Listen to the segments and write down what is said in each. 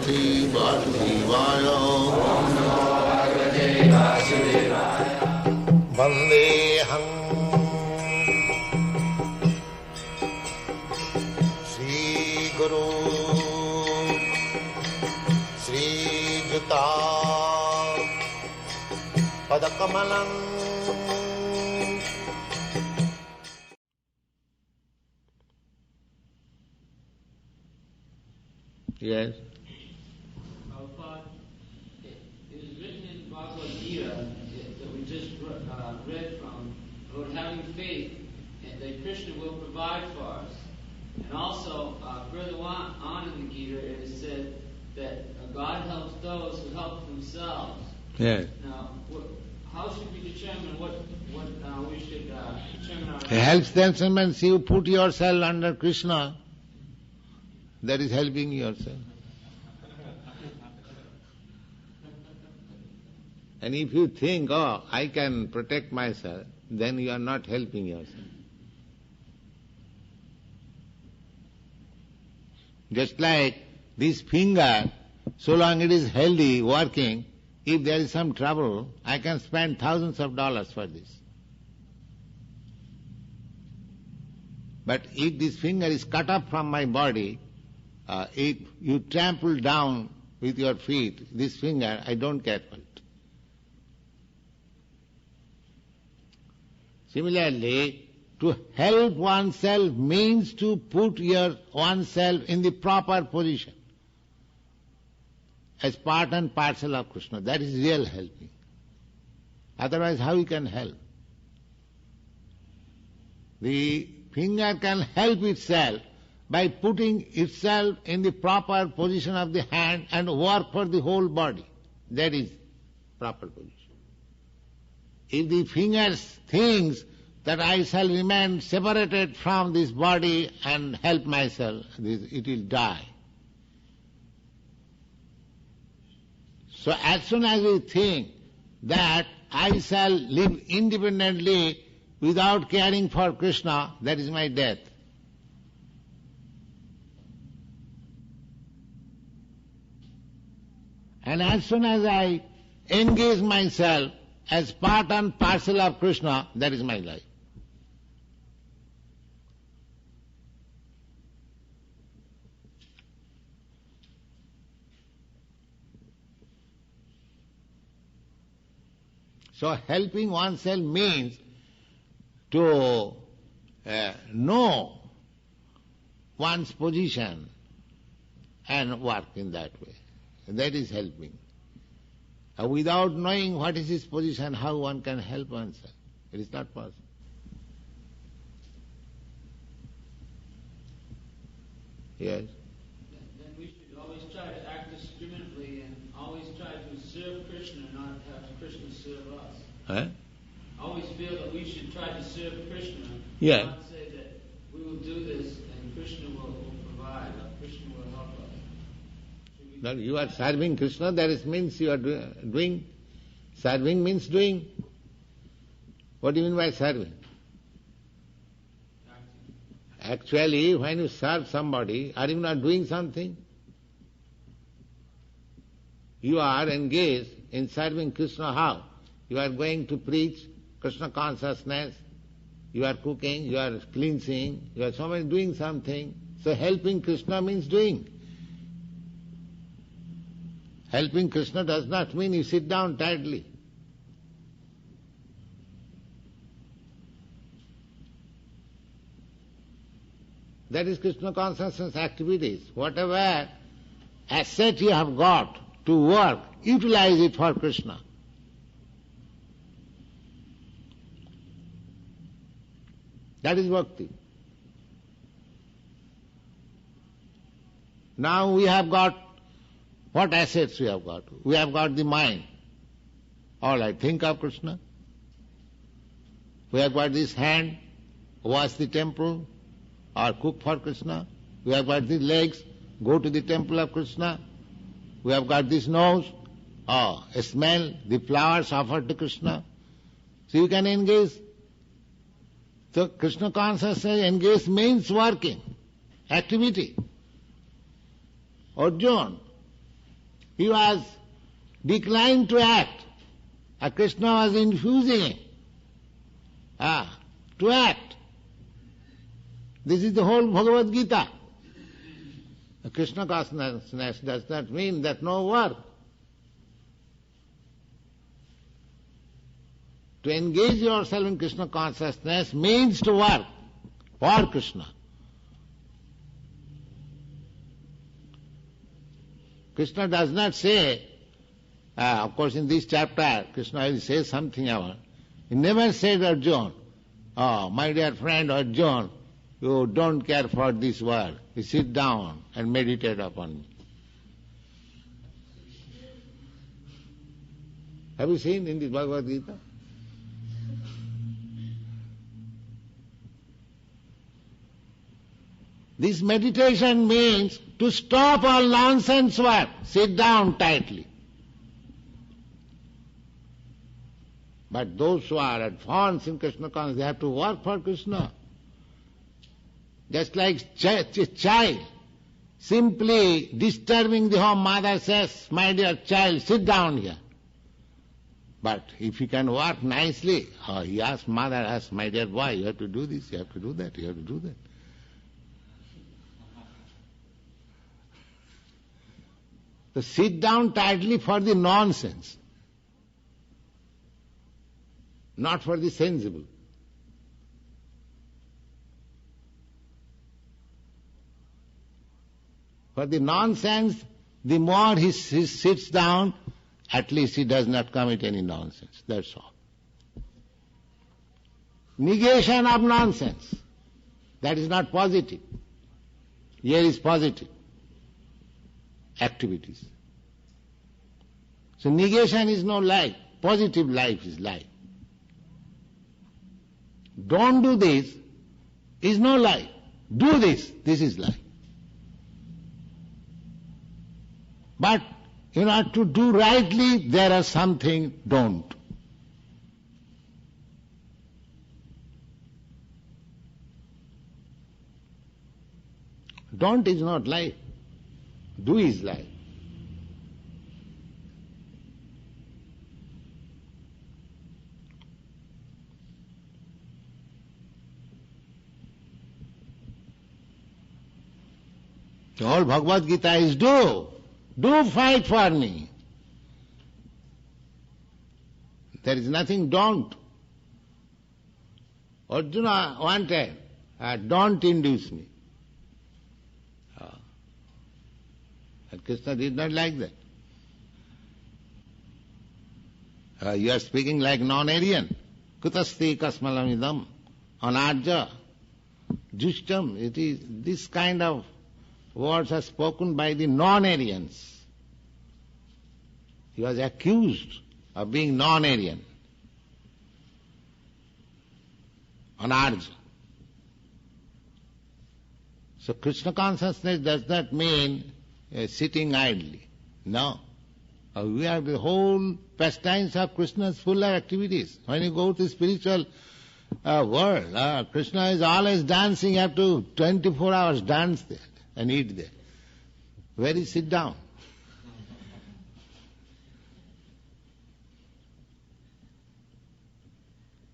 Bhagavate Vasudevaya. Vandeham Sri Guru Sri Juta Padakamalam. Yes. Prabhupada, it is written in Bhagavad Gita that we just read from about having faith and that Krishna will provide for us. And also, further on in the Gita, it is said that God helps those who help themselves. Yes. Now, how should we determine what we should determine our... Helps themselves means you put yourself under Krishna. That is helping yourself. And if you think, oh, I can protect myself, then you are not helping yourself. Just like this finger, so long it is healthy, working, if there is some trouble, I can spend thousands of dollars for this. But if this finger is cut off from my body, if you trample down with your feet, this finger, I don't care for it. Similarly, to help oneself means to put oneself in the proper position as part and parcel of Krishna. That is real helping. Otherwise, how you can help? The finger can help itself by putting itself in the proper position of the hand and work for the whole body. That is proper position. If the finger thinks that I shall remain separated from this body and help myself, it will die. So as soon as we think that I shall live independently without caring for Krishna, that is my death. And as soon as I engage myself as part and parcel of Krishna, that is my life. So helping oneself means to know one's position and work in that way. That is helping. Without knowing what is his position, how one can help oneself? It is not possible. Yes? Then we should always try to act discriminately and always try to serve Krishna, not have Krishna serve us. Huh? Always feel that we should try to serve Krishna, Yeah. not say that we will do this and Krishna will provide, or Krishna will help us. No, you are serving Krishna, that means you are doing. Serving means doing. What do you mean by serving? Actually, when you serve somebody, are you not doing something? You are engaged in serving Krishna how? You are going to preach Krishna consciousness, you are cooking, you are cleansing, you are doing something. So helping Krishna means doing. Helping Krishna does not mean you sit down tiredly. That is Krishna consciousness activities. Whatever asset you have got to work, utilize it for Krishna. That is bhakti. Now we have got, what assets we have got? We have got the mind. All right, think of Krishna. We have got this hand, wash the temple or cook for Krishna. We have got these legs, go to the temple of Krishna. We have got this nose, smell the flowers offered to Krishna. So you can engage. So Krishna consciousness engage means working, activity. Arjuna, he was declined to act. Krishna was infusing him to act. This is the whole Bhagavad Gita. Krishna consciousness does not mean that no work. To engage yourself in Krishna consciousness means to work for Krishna. Krishna does not say, of course in this chapter, Krishna will say something about, he never said, Arjuna, oh, my dear friend Arjuna, you don't care for this world. You sit down and meditate upon me. Have you seen in the Bhagavad Gita? This meditation means to stop all nonsense work. Sit down tightly. But those who are advanced in Krishna consciousness, they have to work for Krishna. Just like a child, simply disturbing the home, mother says, my dear child, sit down here. But if he can work nicely, he asks, mother asks, my dear boy, you have to do this, you have to do that, you have to do that. So sit down tightly for the nonsense, not for the sensible. For the nonsense, the more he sits down, at least he does not commit any nonsense. That's all. Negation of nonsense, that is not positive. Here is positive activities. So negation is no life. Positive life is life. Don't do this is no life. Do this is life. But in order to do rightly, there are something don't. Don't is not life. Do is life. The whole Bhagavad Gita is do. Do fight for me. There is nothing don't. Arjuna wanted, don't induce me. And Krishna did not like that. You are speaking like non-Aryan. Kutasti kasmalamidam. Anarja. Jushtam. It is this kind of words are spoken by the non-Aryans. He was accused of being non-Aryan. Anarja. So Krishna consciousness does not mean sitting idly. No. We have the whole pastimes of Krishna's full of activities. When you go to spiritual world, Krishna is always dancing. You have to 24 hours dance there and eat there. Where is sit down?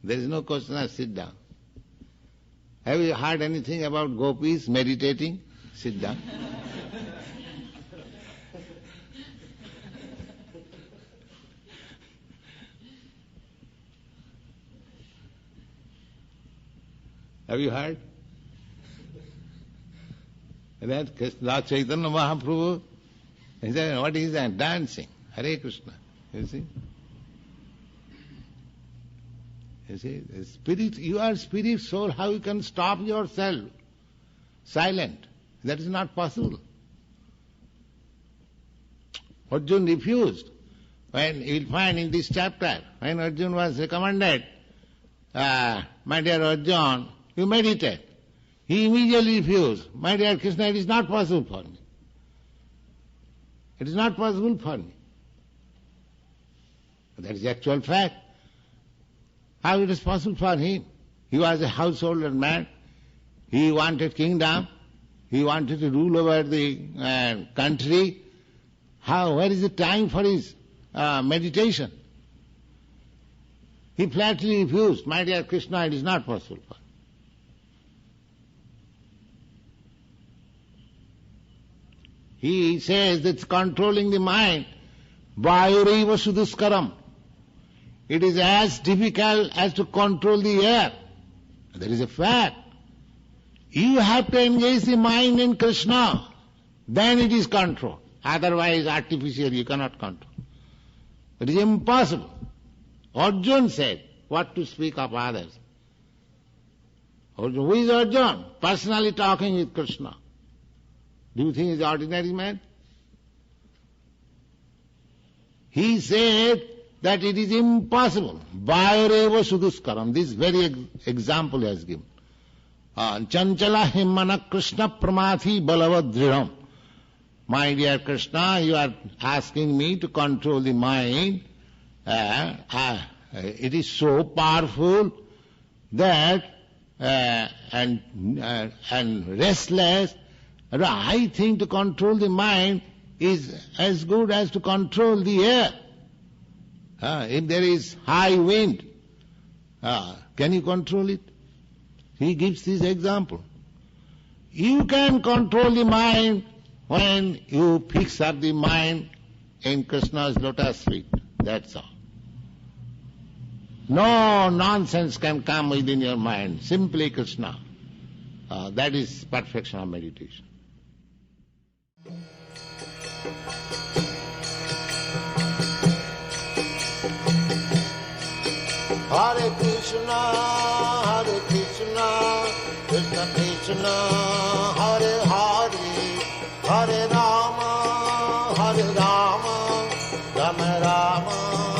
There is no question of sit down. Have you heard anything about gopis meditating? Sit down. Have you heard? That Krishna Chaitanya Mahaprabhu, he said, what is that? Dancing. Hare Krishna. You see? You see, the spirit, you are spirit soul, how you can stop yourself silent? That is not possible. Arjuna refused. When you will find in this chapter, when Arjuna was recommended, my dear Arjuna, you meditate. He immediately refused. My dear Krishna, it is not possible for me. It is not possible for me. That is the actual fact. How it is possible for him? He was a householder man. He wanted kingdom. He wanted to rule over the country. Where is the time for his meditation? He flatly refused. My dear Krishna, it is not possible for him. He says that controlling the mind, vayureva suduskaram. It is as difficult as to control the air. That is a fact. You have to engage the mind in Krishna, then it is control. Otherwise, artificial, you cannot control. It is impossible. Arjuna said, what to speak of others? Arjuna, who is Arjuna? Personally talking with Krishna. Do you think he is an ordinary man? He said that it is impossible. Vayureva suduskaram. This very example he has given. Chanchala himmana Krishna pramathi balavadridham. My dear Krishna, you are asking me to control the mind. It is so powerful that and restless. I think to control the mind is as good as to control the air. If there is high wind, can you control it? He gives this example. You can control the mind when you fix up the mind in Krishna's lotus feet. That's all. No nonsense can come within your mind. Simply Krishna. That is perfection of meditation. Hare Krishna, Krishna Krishna, Hare Hare, Hare Rama, Rama Rama.